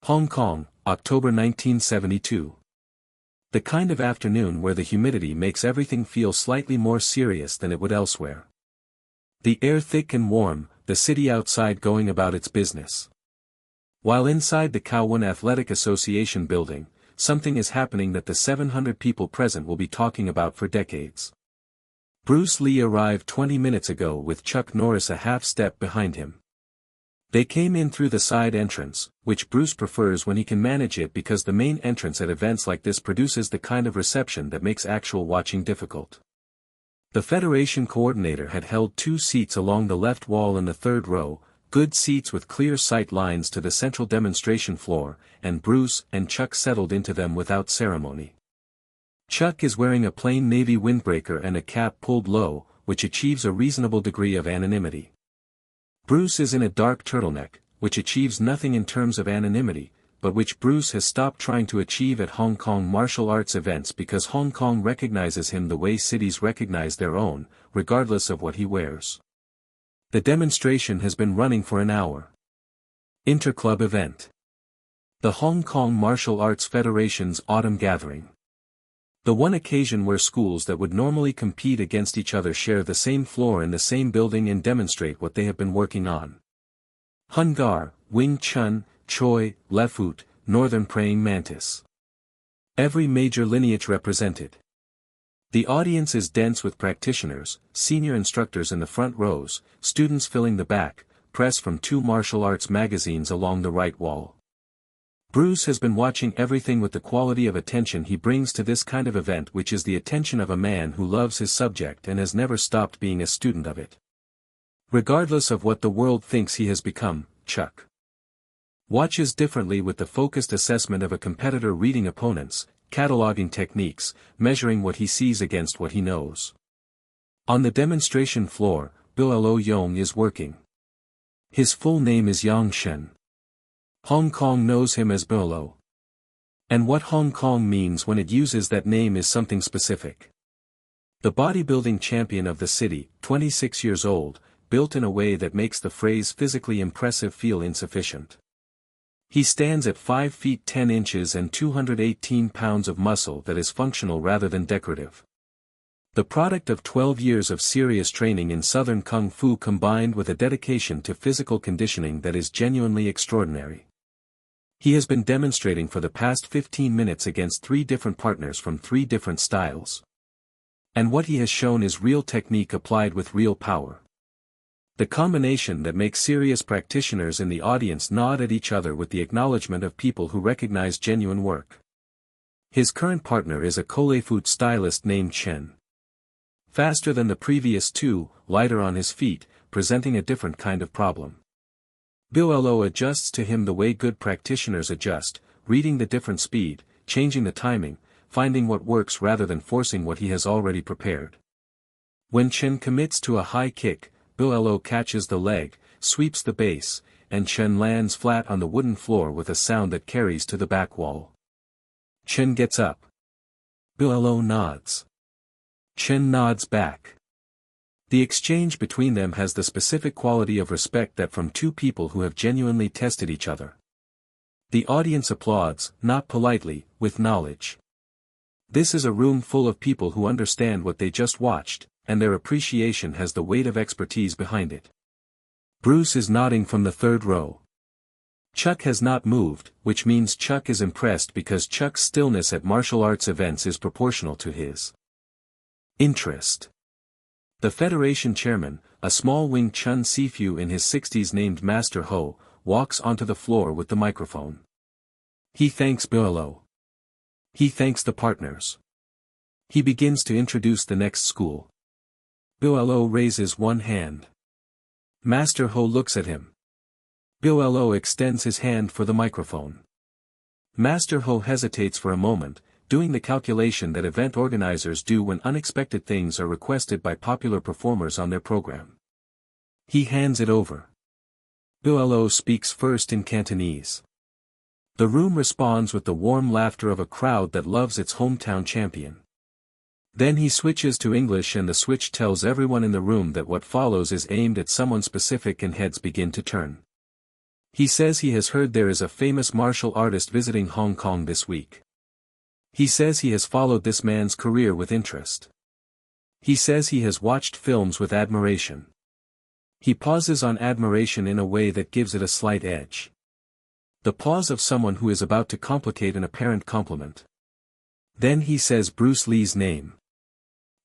Hong Kong, October 1972. The kind of afternoon where the humidity makes everything feel slightly more serious than it would elsewhere. The air thick and warm, the city outside going about its business. While inside the Kowloon Athletic Association building, something is happening that the 700 people present will be talking about for decades. Bruce Lee arrived 20 minutes ago with Chuck Norris a half step behind him. They came in through the side entrance, which Bruce prefers when he can manage it because the main entrance at events like this produces the kind of reception that makes actual watching difficult. The Federation coordinator had held 2 seats along the left wall in the third row, good seats with clear sight lines to the central demonstration floor, and Bruce and Chuck settled into them without ceremony. Chuck is wearing a plain navy windbreaker and a cap pulled low, which achieves a reasonable degree of anonymity. Bruce is in a dark turtleneck, which achieves nothing in terms of anonymity, but which Bruce has stopped trying to achieve at Hong Kong martial arts events because Hong Kong recognizes him the way cities recognize their own, regardless of what he wears. The demonstration has been running for an hour. Interclub event. The Hong Kong Martial Arts Federation's autumn gathering. The one occasion where schools that would normally compete against each other share the same floor in the same building and demonstrate what they have been working on. Hun Gar, Wing Chun, Choi, Left, Northern Praying Mantis. Every major lineage represented. The audience is dense with practitioners, senior instructors in the front rows, students filling the back, press from 2 martial arts magazines along the right wall. Bruce has been watching everything with the quality of attention he brings to this kind of event, which is the attention of a man who loves his subject and has never stopped being a student of it. Regardless of what the world thinks he has become, Chuck watches differently with the focused assessment of a competitor reading opponents, cataloging techniques, measuring what he sees against what he knows. On the demonstration floor, Bolo Yeung is working. His full name is Yang Shen. Hong Kong knows him as Bolo. And what Hong Kong means when it uses that name is something specific. The bodybuilding champion of the city, 26 years old, built in a way that makes the phrase physically impressive feel insufficient. He stands at 5 feet 10 inches and 218 pounds of muscle that is functional rather than decorative. The product of 12 years of serious training in Southern Kung Fu combined with a dedication to physical conditioning that is genuinely extraordinary. He has been demonstrating for the past 15 minutes against 3 different partners from 3 different styles. And what he has shown is real technique applied with real power. The combination that makes serious practitioners in the audience nod at each other with the acknowledgement of people who recognize genuine work. His current partner is a Kolefoot stylist named Chen. Faster than the previous 2, lighter on his feet, presenting a different kind of problem. Bolo adjusts to him the way good practitioners adjust, reading the different speed, changing the timing, finding what works rather than forcing what he has already prepared. When Chen commits to a high kick, Bolo catches the leg, sweeps the base, and Chen lands flat on the wooden floor with a sound that carries to the back wall. Chen gets up. Bolo nods. Chen nods back. The exchange between them has the specific quality of respect that from 2 people who have genuinely tested each other. The audience applauds, not politely, with knowledge. This is a room full of people who understand what they just watched, and their appreciation has the weight of expertise behind it. Bruce is nodding from the 3rd row. Chuck has not moved, which means Chuck is impressed because Chuck's stillness at martial arts events is proportional to his interest. The Federation chairman, a small Wing Chun Sifu in his 60s named Master Ho, walks onto the floor with the microphone. He thanks Bolo. He thanks the partners. He begins to introduce the next school. Bolo raises one hand. Master Ho looks at him. Bolo extends his hand for the microphone. Master Ho hesitates for a moment, doing the calculation that event organizers do when unexpected things are requested by popular performers on their program. He hands it over. Bolo speaks first in Cantonese. The room responds with the warm laughter of a crowd that loves its hometown champion. Then he switches to English and the switch tells everyone in the room that what follows is aimed at someone specific and heads begin to turn. He says he has heard there is a famous martial artist visiting Hong Kong this week. He says he has followed this man's career with interest. He says he has watched films with admiration. He pauses on admiration in a way that gives it a slight edge. The pause of someone who is about to complicate an apparent compliment. Then he says Bruce Lee's name.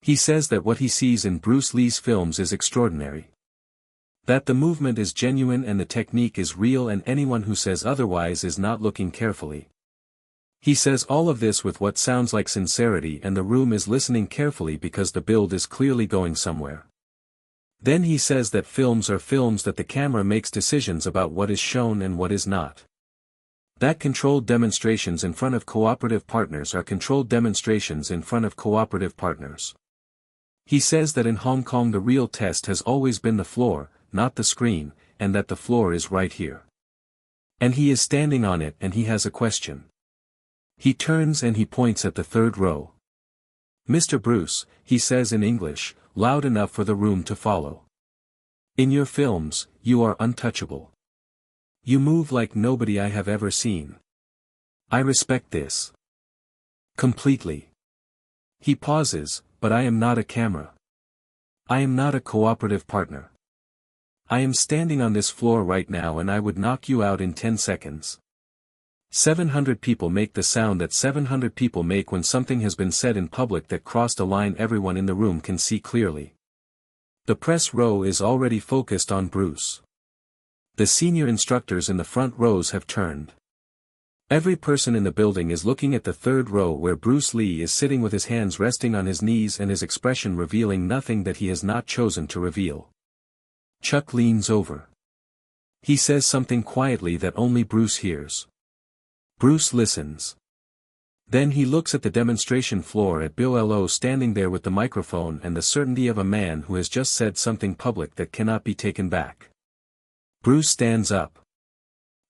He says that what he sees in Bruce Lee's films is extraordinary. That the movement is genuine and the technique is real, and anyone who says otherwise is not looking carefully. He says all of this with what sounds like sincerity, and the room is listening carefully because the build is clearly going somewhere. Then he says that films are films, that the camera makes decisions about what is shown and what is not. That controlled demonstrations in front of cooperative partners are controlled demonstrations in front of cooperative partners. He says that in Hong Kong the real test has always been the floor, not the screen, and that the floor is right here. And he is standing on it, and he has a question. He turns and he points at the third row. "Mr. Bruce," he says in English, loud enough for the room to follow. "In your films, you are untouchable. You move like nobody I have ever seen. I respect this. Completely." He pauses, "But I am not a camera. I am not a cooperative partner. I am standing on this floor right now and I would knock you out in 10 seconds. 700 people make the sound that 700 people make when something has been said in public that crossed a line everyone in the room can see clearly." The press row is already focused on Bruce. The senior instructors in the front rows have turned. Every person in the building is looking at the third row where Bruce Lee is sitting with his hands resting on his knees and his expression revealing nothing that he has not chosen to reveal. Chuck leans over. He says something quietly that only Bruce hears. Bruce listens. Then he looks at the demonstration floor at Bolo standing there with the microphone and the certainty of a man who has just said something public that cannot be taken back. Bruce stands up.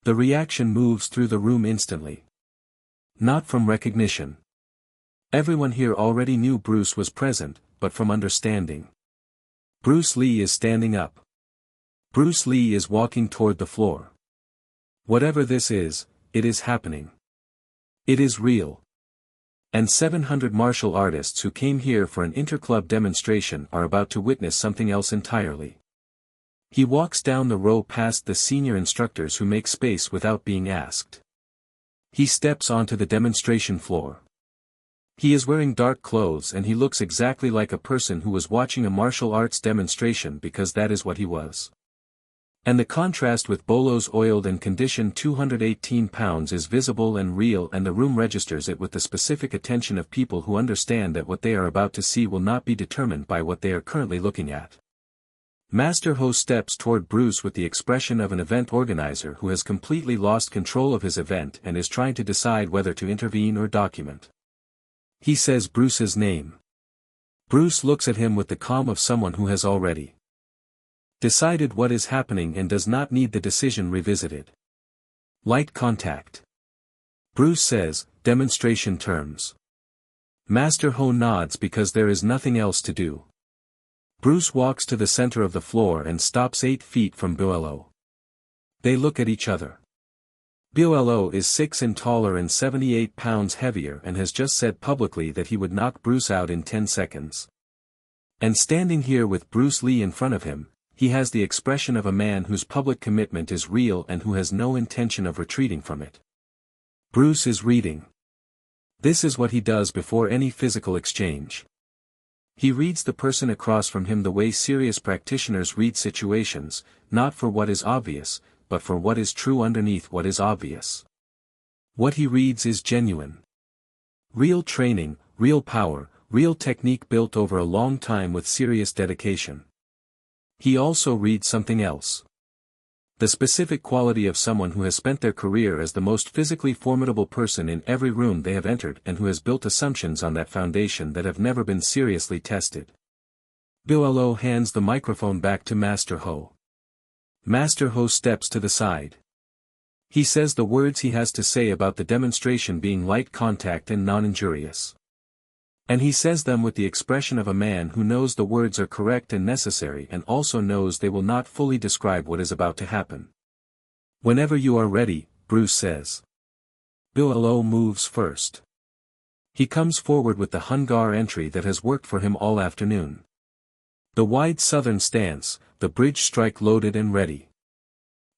The reaction moves through the room instantly. Not from recognition. Everyone here already knew Bruce was present, but from understanding. Bruce Lee is standing up. Bruce Lee is walking toward the floor. Whatever this is, it is happening. It is real. And 700 martial artists who came here for an interclub demonstration are about to witness something else entirely. He walks down the row past the senior instructors who make space without being asked. He steps onto the demonstration floor. He is wearing dark clothes and he looks exactly like a person who was watching a martial arts demonstration, because that is what he was. And the contrast with Bolo's oiled and conditioned 218 pounds is visible and real, and the room registers it with the specific attention of people who understand that what they are about to see will not be determined by what they are currently looking at. Master Ho steps toward Bruce with the expression of an event organizer who has completely lost control of his event and is trying to decide whether to intervene or document. He says Bruce's name. Bruce looks at him with the calm of someone who has already decided what is happening and does not need the decision revisited. Light contact. Bruce says, "Demonstration terms." Master Ho nods because there is nothing else to do. Bruce walks to the center of the floor and stops 8 feet from Bolo. They look at each other. Bolo is 6 in taller and 78 pounds heavier and has just said publicly that he would knock Bruce out in 10 seconds. And standing here with Bruce Lee in front of him, he has the expression of a man whose public commitment is real and who has no intention of retreating from it. Bruce is reading. This is what he does before any physical exchange. He reads the person across from him the way serious practitioners read situations, not for what is obvious, but for what is true underneath what is obvious. What he reads is genuine. Real training, real power, real technique built over a long time with serious dedication. He also reads something else. The specific quality of someone who has spent their career as the most physically formidable person in every room they have entered and who has built assumptions on that foundation that have never been seriously tested. Bolo hands the microphone back to Master Ho. Master Ho steps to the side. He says the words he has to say about the demonstration being light contact and non-injurious. And he says them with the expression of a man who knows the words are correct and necessary and also knows they will not fully describe what is about to happen. Whenever you are ready, Bruce says. Bolo moves first. He comes forward with the Hungar entry that has worked for him all afternoon. The wide southern stance, the bridge strike loaded and ready.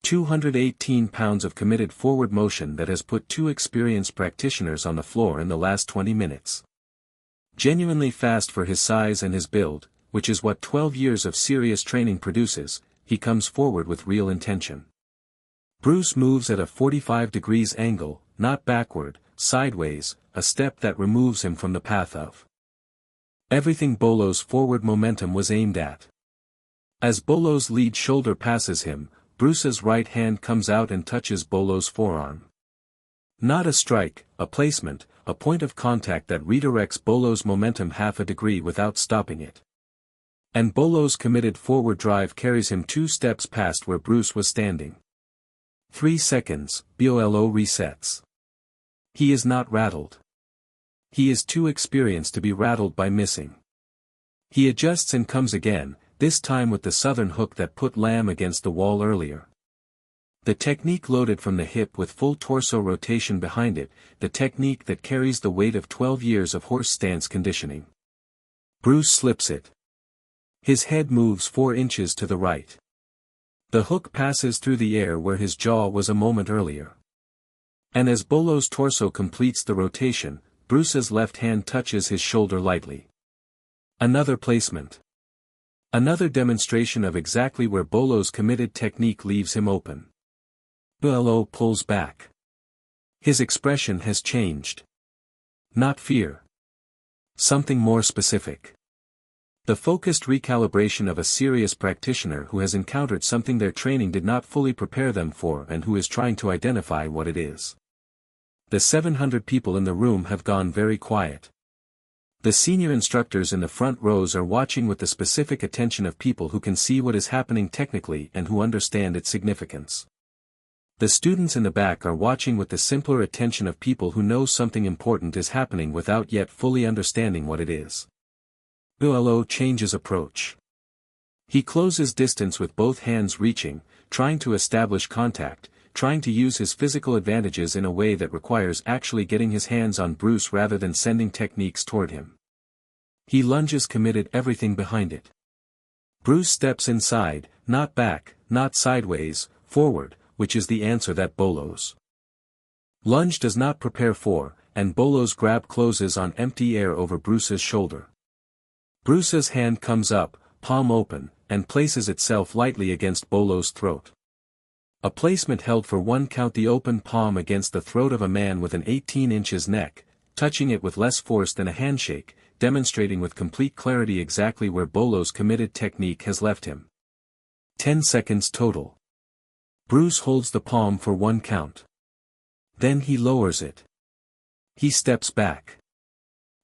218 pounds of committed forward motion that has put two experienced practitioners on the floor in the last 20 minutes. Genuinely fast for his size and his build, which is what 12 years of serious training produces, he comes forward with real intention. Bruce moves at a 45 degrees angle, not backward, sideways, a step that removes him from the path of everything Bolo's forward momentum was aimed at. As Bolo's lead shoulder passes him, Bruce's right hand comes out and touches Bolo's forearm. Not a strike, a placement, a point of contact that redirects Bolo's momentum half a degree without stopping it. And Bolo's committed forward drive carries him 2 steps past where Bruce was standing. 3 seconds, Bolo resets. He is not rattled. He is too experienced to be rattled by missing. He adjusts and comes again, this time with the southern hook that put Lamb against the wall earlier. The technique loaded from the hip with full torso rotation behind it, the technique that carries the weight of 12 years of horse stance conditioning. Bruce slips it. His head moves 4 inches to the right. The hook passes through the air where his jaw was a moment earlier. And as Bolo's torso completes the rotation, Bruce's left hand touches his shoulder lightly. Another placement. Another demonstration of exactly where Bolo's committed technique leaves him open. Bolo pulls back. His expression has changed. Not fear. Something more specific. The focused recalibration of a serious practitioner who has encountered something their training did not fully prepare them for and who is trying to identify what it is. The 700 people in the room have gone very quiet. The senior instructors in the front rows are watching with the specific attention of people who can see what is happening technically and who understand its significance. The students in the back are watching with the simpler attention of people who know something important is happening without yet fully understanding what it is. Bolo changes approach. He closes distance with both hands reaching, trying to establish contact, trying to use his physical advantages in a way that requires actually getting his hands on Bruce rather than sending techniques toward him. He lunges committed everything behind it. Bruce steps inside, not back, not sideways, forward, which is the answer that Bolo's lunge does not prepare for, and Bolo's grab closes on empty air over Bruce's shoulder. Bruce's hand comes up, palm open, and places itself lightly against Bolo's throat. A placement held for 1 count, the open palm against the throat of a man with an 18 inches neck, touching it with less force than a handshake, demonstrating with complete clarity exactly where Bolo's committed technique has left him. 10 seconds total. Bruce holds the palm for 1 count. Then he lowers it. He steps back.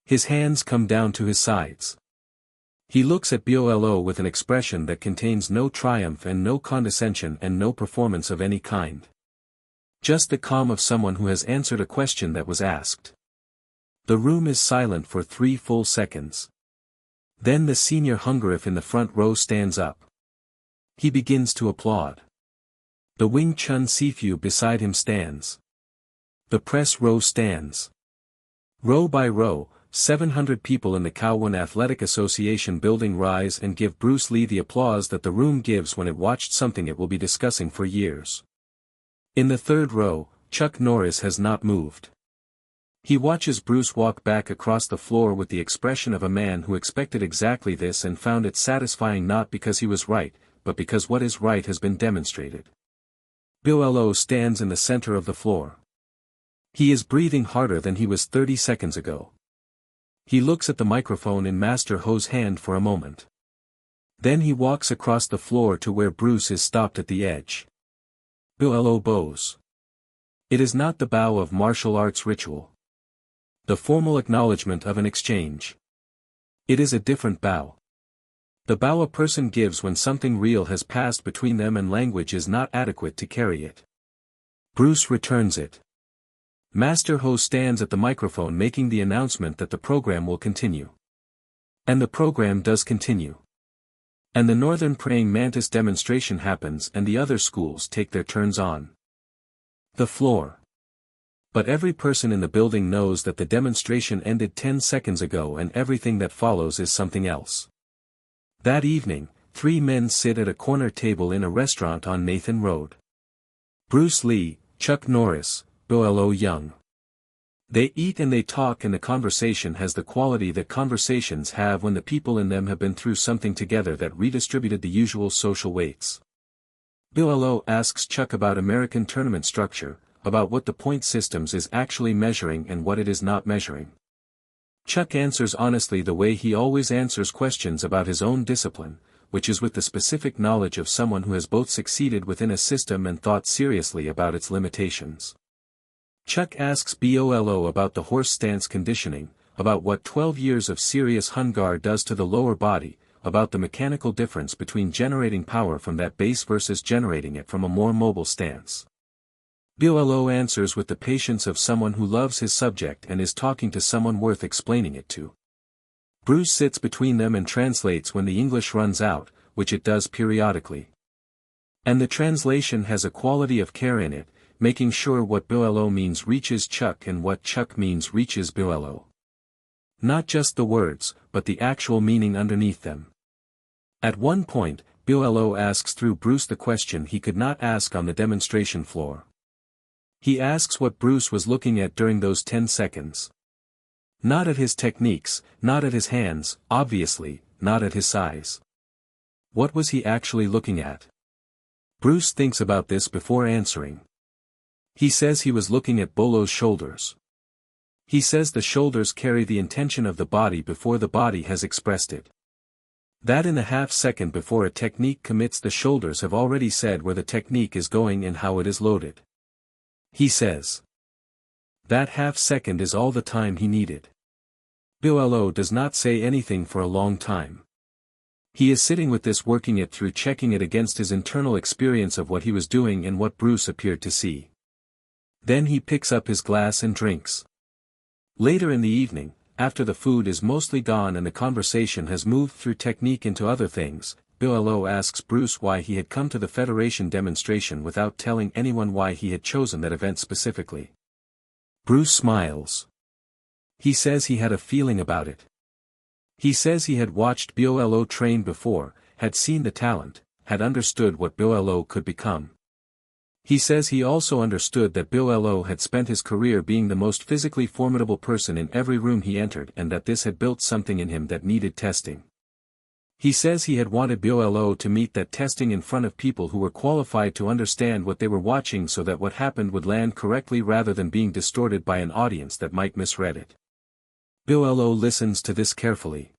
His hands come down to his sides. He looks at Bolo with an expression that contains no triumph and no condescension and no performance of any kind. Just the calm of someone who has answered a question that was asked. The room is silent for 3 full seconds. Then the senior Hungarif in the front row stands up. He begins to applaud. The Wing Chun Sifu beside him stands. The press row stands. Row by row, 700 people in the Kowloon Athletic Association building rise and give Bruce Lee the applause that the room gives when it watched something it will be discussing for years. In the 3rd row, Chuck Norris has not moved. He watches Bruce walk back across the floor with the expression of a man who expected exactly this and found it satisfying not because he was right, but because what is right has been demonstrated. Bolo stands in the center of the floor. He is breathing harder than he was 30 seconds ago. He looks at the microphone in Master Ho's hand for a moment. Then he walks across the floor to where Bruce is stopped at the edge. Bolo bows. It is not the bow of martial arts ritual. The formal acknowledgement of an exchange. It is a different bow. The bow a person gives when something real has passed between them and language is not adequate to carry it. Bruce returns it. Master Ho stands at the microphone making the announcement that the program will continue. And the program does continue. And the Northern Praying Mantis demonstration happens and the other schools take their turns on. The floor. But every person in the building knows that the demonstration ended 10 seconds ago and everything that follows is something else. That evening, 3 men sit at a corner table in a restaurant on Nathan Road. Bruce Lee, Chuck Norris, Bolo Yeung. They eat and they talk, and the conversation has the quality that conversations have when the people in them have been through something together that redistributed the usual social weights. Bolo asks Chuck about American tournament structure, about what the point systems is actually measuring and what it is not measuring. Chuck answers honestly the way he always answers questions about his own discipline, which is with the specific knowledge of someone who has both succeeded within a system and thought seriously about its limitations. Chuck asks Bolo about the horse stance conditioning, about what 12 years of serious hunger does to the lower body, about the mechanical difference between generating power from that base versus generating it from a more mobile stance. Bolo answers with the patience of someone who loves his subject and is talking to someone worth explaining it to. Bruce sits between them and translates when the English runs out, which it does periodically. And the translation has a quality of care in it, making sure what Bolo means reaches Chuck and what Chuck means reaches Bolo. Not just the words, but the actual meaning underneath them. At one point, Bolo asks through Bruce the question he could not ask on the demonstration floor. He asks what Bruce was looking at during those 10 seconds. Not at his techniques, not at his hands, obviously, not at his size. What was he actually looking at? Bruce thinks about this before answering. He says he was looking at Bolo's shoulders. He says the shoulders carry the intention of the body before the body has expressed it. That in the half second before a technique commits, the shoulders have already said where the technique is going and how it is loaded. He says. That half second is all the time he needed. Bolo does not say anything for a long time. He is sitting with this, working it through, checking it against his internal experience of what he was doing and what Bruce appeared to see. Then he picks up his glass and drinks. Later in the evening, after the food is mostly gone and the conversation has moved through technique into other things, Bolo asks Bruce why he had come to the Federation demonstration without telling anyone why he had chosen that event specifically. Bruce smiles. He says he had a feeling about it. He says he had watched Bolo train before, had seen the talent, had understood what Bolo could become. He says he also understood that Bolo had spent his career being the most physically formidable person in every room he entered, and that this had built something in him that needed testing. He says he had wanted Bolo to meet that testing in front of people who were qualified to understand what they were watching so that what happened would land correctly rather than being distorted by an audience that might misread it. Bolo listens to this carefully.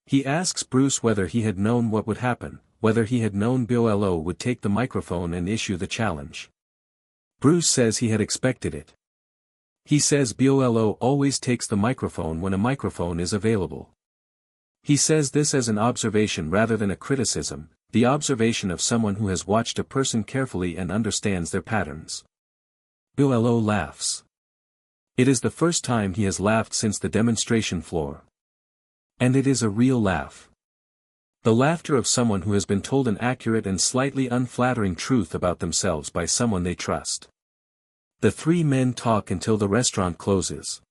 He asks Bruce whether he had known what would happen, whether he had known Bolo would take the microphone and issue the challenge. Bruce says he had expected it. He says Bolo always takes the microphone when a microphone is available. He says this as an observation rather than a criticism, the observation of someone who has watched a person carefully and understands their patterns. Bolo laughs. It is the first time he has laughed since the demonstration floor. And it is a real laugh. The laughter of someone who has been told an accurate and slightly unflattering truth about themselves by someone they trust. The 3 men talk until the restaurant closes.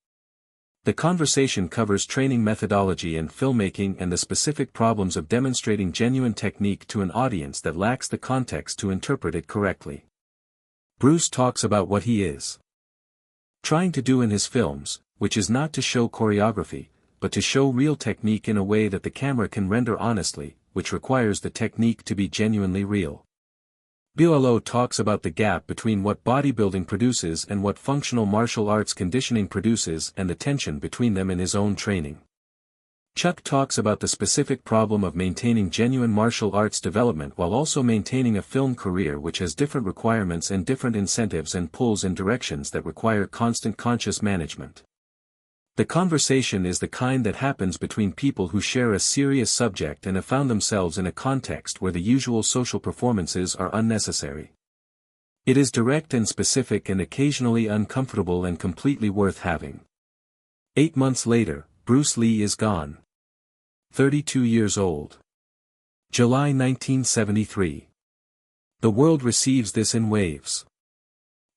The conversation covers training methodology and filmmaking and the specific problems of demonstrating genuine technique to an audience that lacks the context to interpret it correctly. Bruce talks about what he is trying to do in his films, which is not to show choreography, but to show real technique in a way that the camera can render honestly, which requires the technique to be genuinely real. Bolo talks about the gap between what bodybuilding produces and what functional martial arts conditioning produces and the tension between them in his own training. Chuck talks about the specific problem of maintaining genuine martial arts development while also maintaining a film career which has different requirements and different incentives and pulls in directions that require constant conscious management. The conversation is the kind that happens between people who share a serious subject and have found themselves in a context where the usual social performances are unnecessary. It is direct and specific and occasionally uncomfortable and completely worth having. 8 months later, Bruce Lee is gone. 32 years old. July 1973. The world receives this in waves.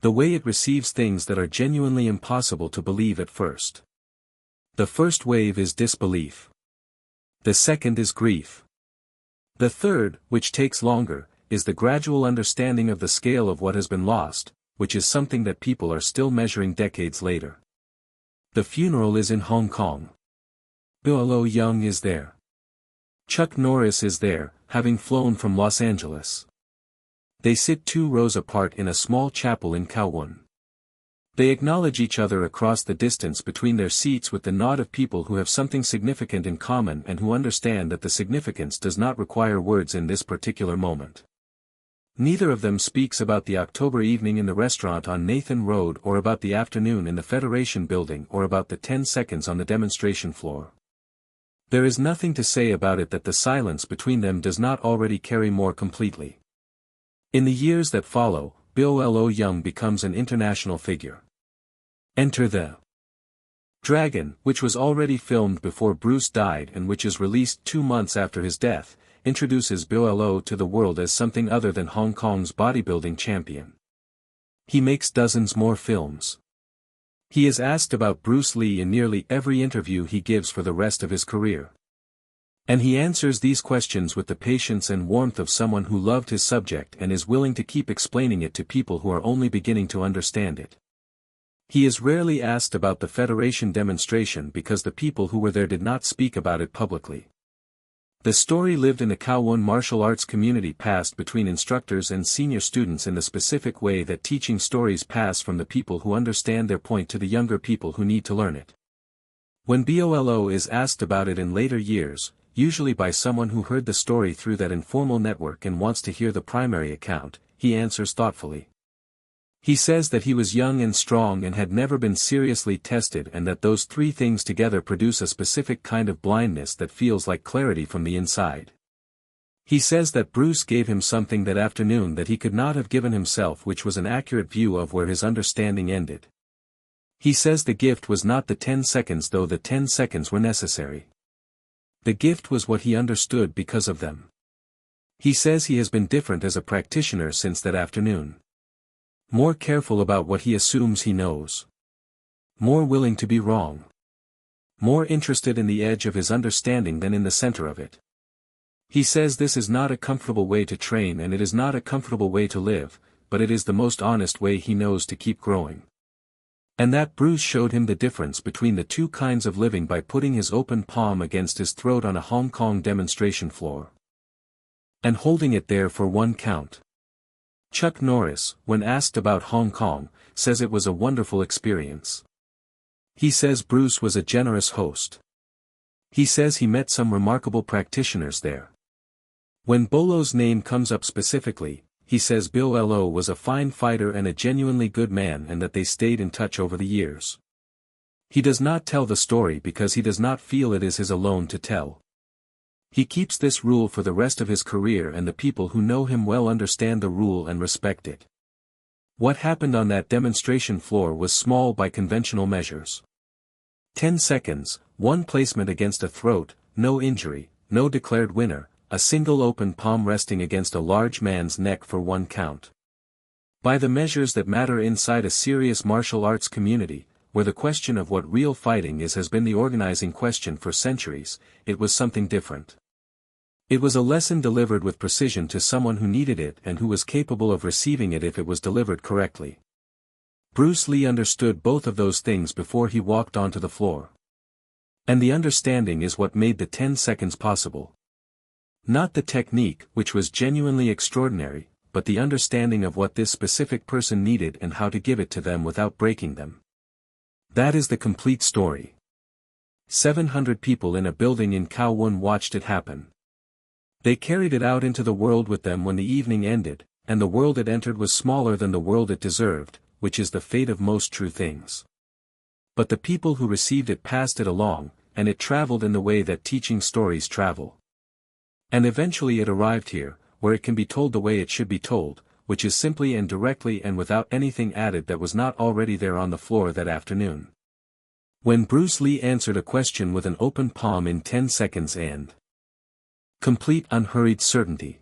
The way it receives things that are genuinely impossible to believe at first. The first wave is disbelief. The second is grief. The third, which takes longer, is the gradual understanding of the scale of what has been lost, which is something that people are still measuring decades later. The funeral is in Hong Kong. Bolo Yeung is there. Chuck Norris is there, having flown from Los Angeles. They sit 2 rows apart in a small chapel in Kowloon. They acknowledge each other across the distance between their seats with the nod of people who have something significant in common and who understand that the significance does not require words in this particular moment. Neither of them speaks about the October evening in the restaurant on Nathan Road or about the afternoon in the Federation Building or about the 10 seconds on the demonstration floor. There is nothing to say about it that the silence between them does not already carry more completely. In the years that follow, Bolo Yeung becomes an international figure. Enter the Dragon, which was already filmed before Bruce died and which is released 2 months after his death, introduces Bolo to the world as something other than Hong Kong's bodybuilding champion. He makes dozens more films. He is asked about Bruce Lee in nearly every interview he gives for the rest of his career. And he answers these questions with the patience and warmth of someone who loved his subject and is willing to keep explaining it to people who are only beginning to understand it. He is rarely asked about the Federation demonstration because the people who were there did not speak about it publicly. The story lived in the Kowloon martial arts community passed between instructors and senior students in the specific way that teaching stories pass from the people who understand their point to the younger people who need to learn it. When Bolo is asked about it in later years, usually by someone who heard the story through that informal network and wants to hear the primary account, he answers thoughtfully. He says that he was young and strong and had never been seriously tested and that those 3 things together produce a specific kind of blindness that feels like clarity from the inside. He says that Bruce gave him something that afternoon that he could not have given himself, which was an accurate view of where his understanding ended. He says the gift was not the 10 seconds, though the 10 seconds were necessary. The gift was what he understood because of them. He says he has been different as a practitioner since that afternoon. More careful about what he assumes he knows. More willing to be wrong. More interested in the edge of his understanding than in the center of it. He says this is not a comfortable way to train and it is not a comfortable way to live, but it is the most honest way he knows to keep growing. And that Bruce showed him the difference between the 2 kinds of living by putting his open palm against his throat on a Hong Kong demonstration floor. And holding it there for 1 count. Chuck Norris, when asked about Hong Kong, says it was a wonderful experience. He says Bruce was a generous host. He says he met some remarkable practitioners there. When Bolo's name comes up specifically, he says Bolo was a fine fighter and a genuinely good man and that they stayed in touch over the years. He does not tell the story because he does not feel it is his alone to tell. He keeps this rule for the rest of his career and the people who know him well understand the rule and respect it. What happened on that demonstration floor was small by conventional measures. 10 seconds, 1 placement against a throat, no injury, no declared winner, a single open palm resting against a large man's neck for 1 count. By the measures that matter inside a serious martial arts community, where the question of what real fighting is has been the organizing question for centuries, it was something different. It was a lesson delivered with precision to someone who needed it and who was capable of receiving it if it was delivered correctly. Bruce Lee understood both of those things before he walked onto the floor. And the understanding is what made the 10 seconds possible. Not the technique, which was genuinely extraordinary, but the understanding of what this specific person needed and how to give it to them without breaking them. That is the complete story. 700 people in a building in Kowloon watched it happen. They carried it out into the world with them when the evening ended, and the world it entered was smaller than the world it deserved, which is the fate of most true things. But the people who received it passed it along, and it traveled in the way that teaching stories travel. And eventually it arrived here, where it can be told the way it should be told, which is simply and directly and without anything added that was not already there on the floor that afternoon. When Bruce Lee answered a question with an open palm in 10 seconds and complete unhurried certainty.